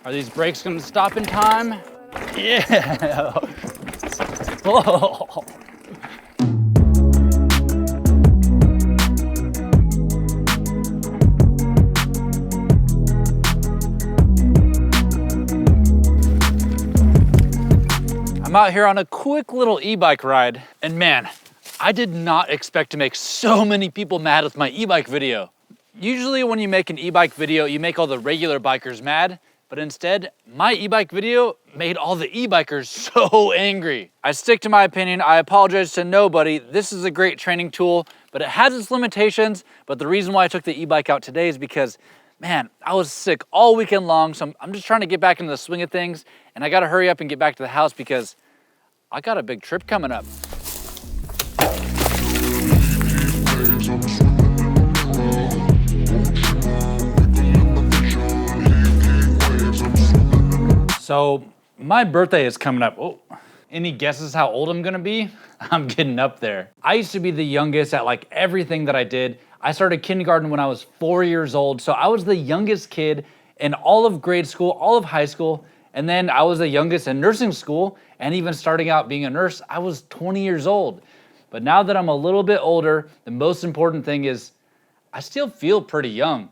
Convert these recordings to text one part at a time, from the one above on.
Are these brakes gonna stop in time? Yeah. Whoa. I'm out here on a quick little e-bike ride, and man, I did not expect to make so many people mad with my e-bike video. Usually when you make an e-bike video, you make all the regular bikers mad, but instead, my e-bike video made all the e-bikers so angry. I stick to my opinion, I apologize to nobody. This is a great training tool, but it has its limitations. But the reason why I took the e-bike out today is because, man, I was sick all weekend long, so I'm just trying to get back into the swing of things, and I gotta hurry up and get back to the house because I got a big trip coming up. So my birthday is coming up. Oh, any guesses how old I'm gonna be? I'm getting up there. I used to be the youngest at like everything that I did. I started kindergarten when I was 4 years old. So I was the youngest kid in all of grade school, all of high school. And then I was the youngest in nursing school. And even starting out being a nurse, I was 20 years old. But now that I'm a little bit older, the most important thing is I still feel pretty young.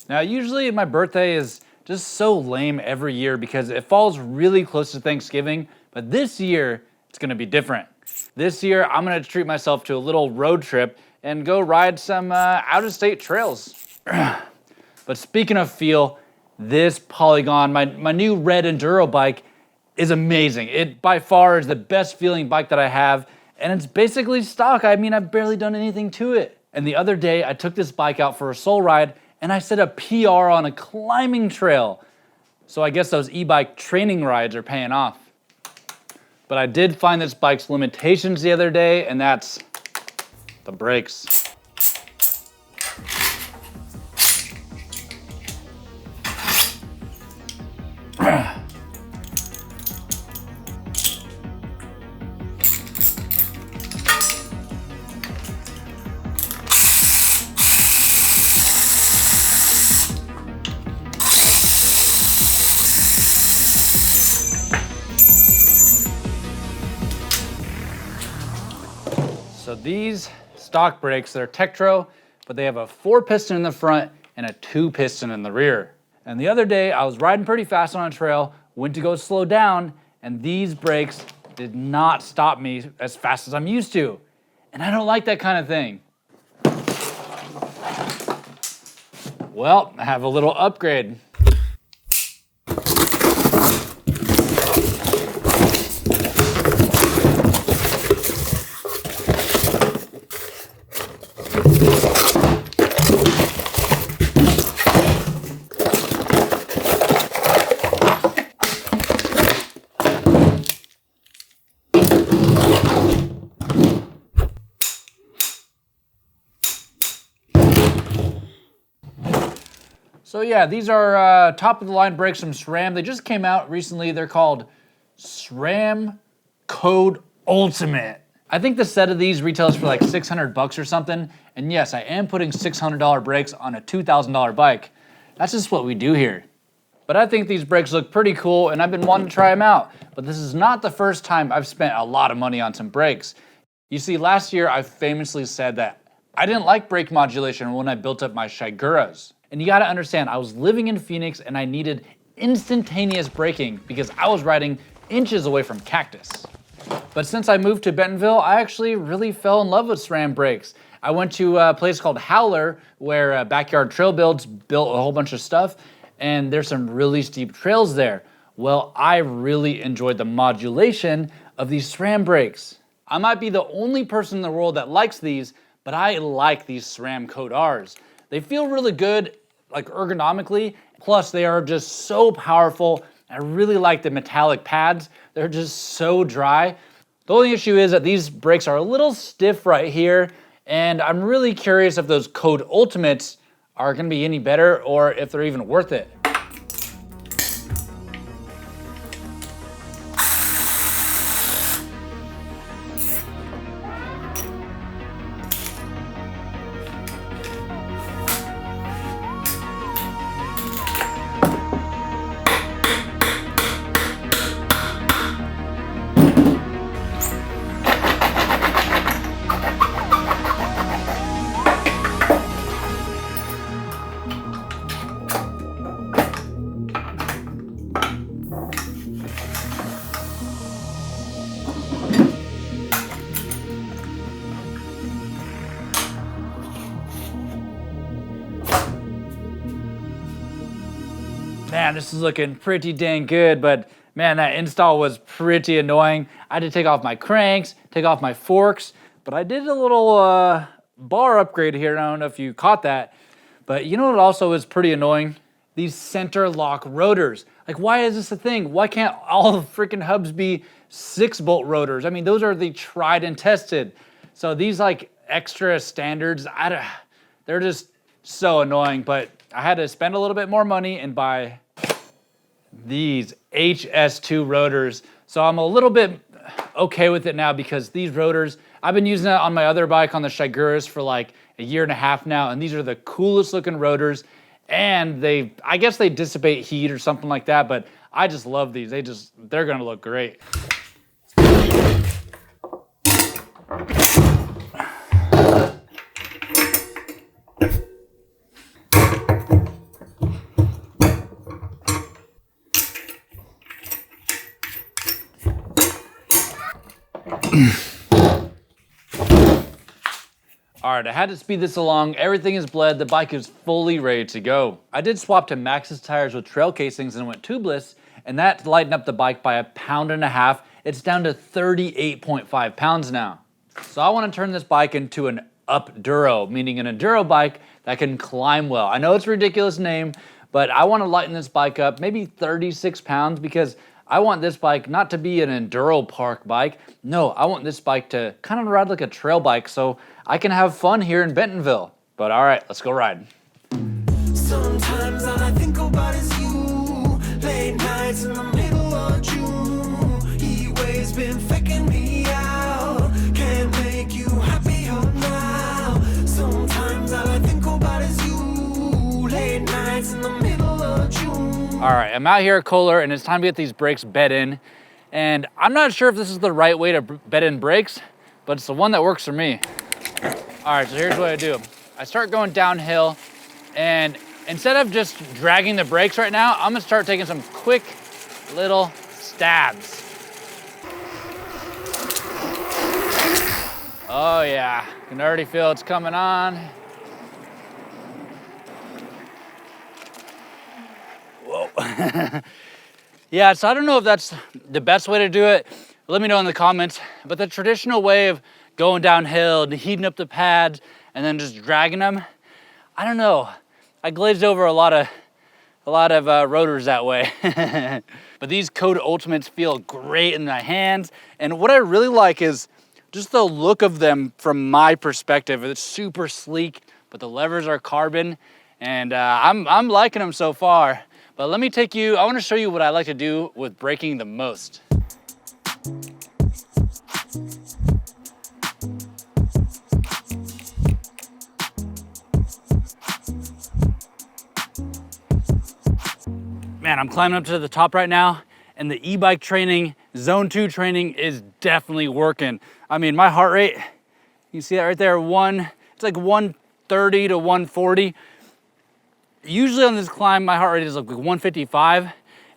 Now, usually my birthday is just so lame every year because it falls really close to Thanksgiving, but this year it's gonna be different. This year I'm gonna treat myself to a little road trip and go ride some out-of-state trails. But speaking of feel, this Polygon, my new red Enduro bike is amazing. It by far is the best feeling bike that I have, and it's basically stock. I mean, I've barely done anything to it. And the other day I took this bike out for a soul ride and I set a PR on a climbing trail. So I guess those e-bike training rides are paying off. But I did find this bike's limitations the other day, and that's the brakes. So these stock brakes, they're Tektro, but they have a 4-piston in the front and a 2-piston in the rear. And the other day, I was riding pretty fast on a trail, went to go slow down, and these brakes did not stop me as fast as I'm used to. And I don't like that kind of thing. Well, I have a little upgrade. So yeah, these are top of the line brakes from SRAM. They just came out recently. They're called SRAM Code Ultimate. I think the set of these retails for like 600 bucks or something. And yes, I am putting $600 brakes on a $2,000 bike. That's just what we do here. But I think these brakes look pretty cool and I've been wanting to try them out. But this is not the first time I've spent a lot of money on some brakes. You see, last year I famously said that I didn't like brake modulation when I built up my Shiguras. And you gotta understand, I was living in Phoenix and I needed instantaneous braking because I was riding inches away from cactus. But since I moved to Bentonville, I actually really fell in love with SRAM brakes. I went to a place called Howler where Backyard Trail Builds built a whole bunch of stuff, and there's some really steep trails there. Well, I really enjoyed the modulation of these SRAM brakes. I might be the only person in the world that likes these, but I like these SRAM Code Rs. They feel really good, like ergonomically, plus they are just so powerful. I really like the metallic pads. They're just so dry. The only issue is that these brakes are a little stiff right here, and I'm really curious if those Code Ultimates are gonna be any better or if they're even worth it. Man, this is looking pretty dang good, but man, that install was pretty annoying. I had to take off my cranks, take off my forks, but I did a little bar upgrade here. I don't know if you caught that, but you know what also is pretty annoying? These center lock rotors. Like, why is this a thing? Why can't all the freaking hubs be 6-bolt rotors? I mean, those are the tried and tested. So these like extra standards, they're just so annoying, but I had to spend a little bit more money and buy these HS2 rotors. So I'm a little bit okay with it now because these rotors, I've been using that on my other bike on the Shiguras for like a year and a half now, and these are the coolest looking rotors, and I guess they dissipate heat or something like that, but I just love these. They're gonna look great. All right, I had to speed this along. Everything is bled. The bike is fully ready to go. I did swap to Maxxis tires with trail casings and went tubeless, and that lightened up the bike by 1.5 pounds. It's down to 38.5 pounds now. So I want to turn this bike into an Upduro, meaning an enduro bike that can climb well. I know it's a ridiculous name, but I want to lighten this bike up, maybe 36 pounds, because I want this bike not to be an enduro park bike. No, I want this bike to kind of ride like a trail bike so I can have fun here in Bentonville. But all right, let's go ride. Sometimes all I think about is you. Late nights in the middle of June. He waves been faking me out. Can't make you happier now. Sometimes all I think about is you. Late nights in the middle of June. All right, I'm out here at Kohler and it's time to get these brakes bed in. And I'm not sure if this is the right way to bed in brakes, but it's the one that works for me. All right, so here's what I do. I start going downhill, and instead of just dragging the brakes right now, I'm gonna start taking some quick little stabs. Oh yeah, you can already feel it's coming on. Whoa. Yeah, so I don't know if that's the best way to do it. Let me know in the comments. But the traditional way of going downhill, heating up the pads, and then just dragging them, I don't know. I glazed over a lot of rotors that way. But these Code Ultimates feel great in my hands. And what I really like is just the look of them from my perspective. It's super sleek, but the levers are carbon. And I'm liking them so far. But let me I want to show you what I like to do with braking the most. Man, I'm climbing up to the top right now, and the e-bike training, zone 2 training is definitely working. I mean, my heart rate, you see that right there, it's like 130 to 140. Usually on this climb, my heart rate is like 155,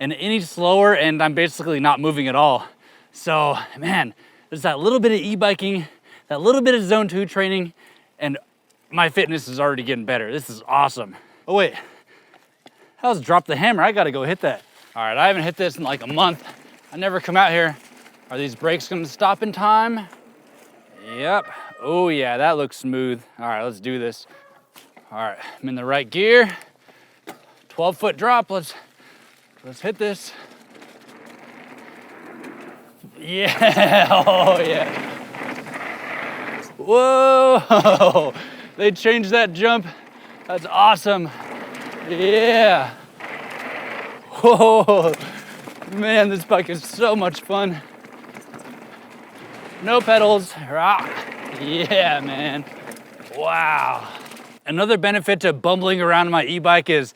and any slower, and I'm basically not moving at all. So, man, there's that little bit of e-biking, that little bit of zone 2 training, and my fitness is already getting better. This is awesome. Oh wait, that was drop the hammer. I gotta go hit that. All right, I haven't hit this in like a month. I never come out here. Are these brakes gonna stop in time? Yep. Oh yeah, that looks smooth. All right, let's do this. All right, I'm in the right gear. 12-foot drop, let's hit this. Yeah, oh yeah. Whoa, they changed that jump. That's awesome. Yeah. Whoa, man, this bike is so much fun. No pedals. Yeah, man. Wow. Another benefit to bumbling around my e-bike is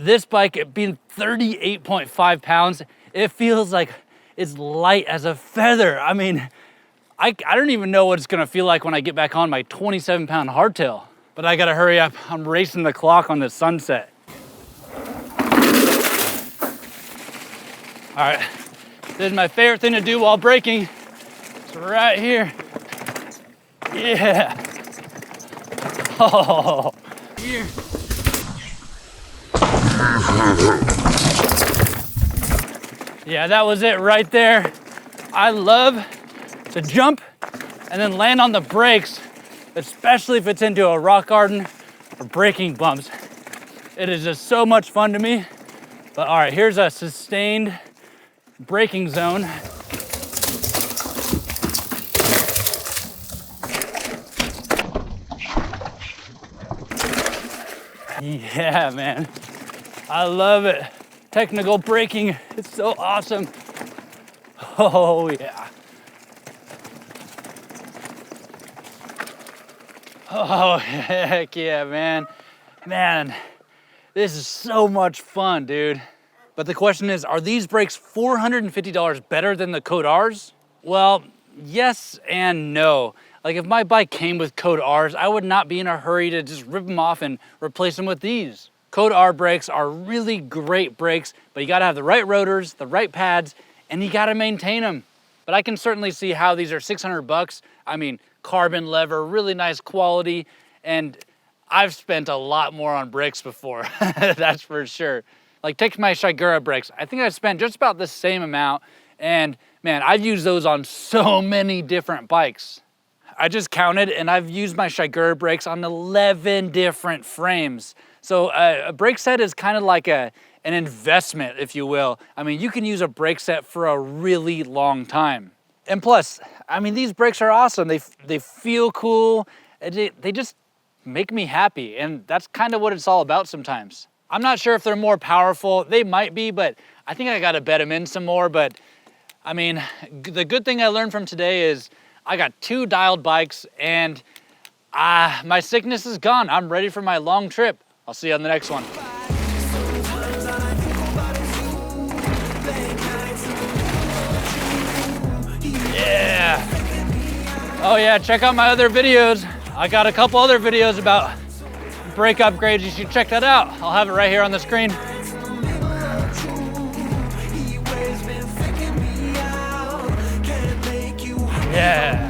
this bike being 38.5 pounds, it feels like it's light as a feather. I mean, I don't even know what it's gonna feel like when I get back on my 27-pound hardtail. But I gotta hurry up. I'm racing the clock on the sunset. All right, this is my favorite thing to do while braking. It's right here. Yeah. Oh, here. Yeah, that was it right there. I love to jump and then land on the brakes, especially if it's into a rock garden or braking bumps. It is just so much fun to me. But all right, here's a sustained braking zone. Yeah, man, I love it. Technical braking, it's so awesome. Oh yeah. Oh, heck yeah, man. Man, this is so much fun, dude. But the question is, are these brakes $450 better than the Code Rs? Well, yes and no. Like if my bike came with Code Rs, I would not be in a hurry to just rip them off and replace them with these. Code R brakes are really great brakes, but you gotta have the right rotors, the right pads, and you gotta maintain them. But I can certainly see how these are 600 bucks. I mean, carbon lever, really nice quality, and I've spent a lot more on brakes before, that's for sure. Like take my Shigura brakes. I think I spent just about the same amount, and man, I've used those on so many different bikes. I just counted, and I've used my Shigura brakes on 11 different frames. So a brake set is kind of like an investment, if you will. I mean, you can use a brake set for a really long time. And plus, I mean, these brakes are awesome. They feel cool. They just make me happy. And that's kind of what it's all about sometimes. I'm not sure if they're more powerful. They might be, but I think I gotta bet them in some more. But I mean, the good thing I learned from today is I got 2 dialed bikes and my sickness is gone. I'm ready for my long trip. I'll see you on the next one. Yeah. Oh yeah, check out my other videos. I got a couple other videos about brake upgrades. You should check that out. I'll have it right here on the screen. Yeah.